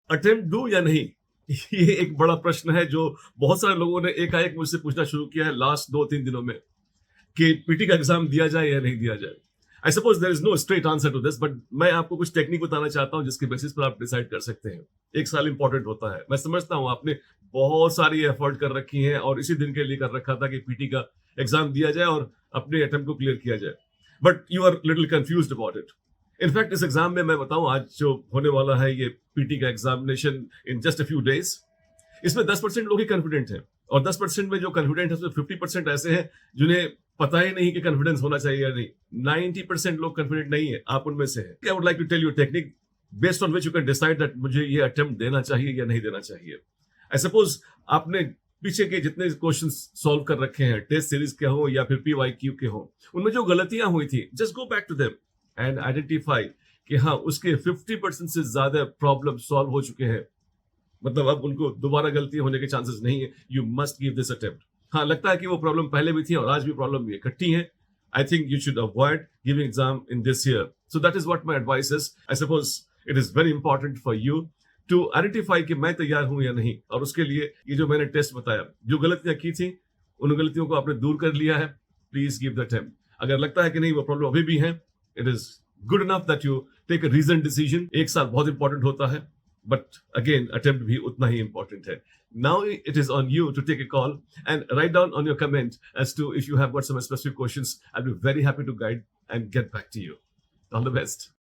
Attempt दूं या नहीं? ये एक बड़ा प्रश्न है जो बहुत सारे लोगों ने एकाएक मुझसे पूछना शुरू किया है लास्ट 2-3 दिनों में कि पीटी का एग्जाम दिया जाए या नहीं दिया जाए। I suppose there is no straight answer to this, but मैं आपको कुछ टेक्निक बताना चाहता हूं जिसके बेसिस पर आप डिसाइड कर सकते हैं। एक साल इंपॉर्टेंट होता है, मैं समझता हूं आपने बहुत सारी एफर्ट कर रखी है और इसी दिन के लिए कर रखा था कि पीटी का एग्जाम दिया जाए और अपने अटेम्प्ट को क्लियर किया जाए, but you are little confused about it. In fact इस एग्जाम में मैं बताऊं, आज जो होने वाला है ये पीटी का examination in just a few days, इसमें 10% लोग ही कॉन्फिडेंट हैं और 10% में जो कॉन्फिडेंट है उसमें 50% ऐसे हैं जिन्हें पता ही नहीं कि कॉन्फिडेंस होना चाहिए या नहीं। 90% लोग कॉन्फिडेंट नहीं है, आप उनमें से हैं। I would like to tell you technique based on which you can decide that मुझे ये अटेम्प्ट देना चाहिए या नहीं देना चाहिए। आई सपोज आपने पीछे के जितने क्वेश्चन सॉल्व कर रखे हैं, टेस्ट सीरीज के हो या फिर PYQ के हो, उनमें जो गलतियां हुई थी, just go back to them and identify कि हाँ उसके 50% से ज्यादा प्रॉब्लम सॉल्व हो चुके हैं, मतलब अब उनको दोबारा गलती होने के चांसेस नहीं है। You must give this attempt. हाँ, लगता है कि वो प्रॉब्लम पहले भी थी और आज भी प्रॉब्लम भी इकट्ठी है। I think you should avoid giving exam in this year. So that is what my advice is. I suppose it is very important for you to identify कि मैं तैयार हूं या नहीं, और उसके लिए ये जो मैंने टेस्ट बताया, जो गलतियां की थी उन गलतियों को आपने दूर कर लिया है, प्लीज गिव द अटेम्प्ट। अगर लगता है कि नहीं वो प्रॉब्लम अभी भी है, it is good enough that you take a reason decision. एक साल बहुत इंपॉर्टेंट होता है, but again attempt भी उतना ही important है। Now it is on you to take a call and write down on your comment as to if you have got some specific questions. I'll be very happy to guide and get back to you. All the best.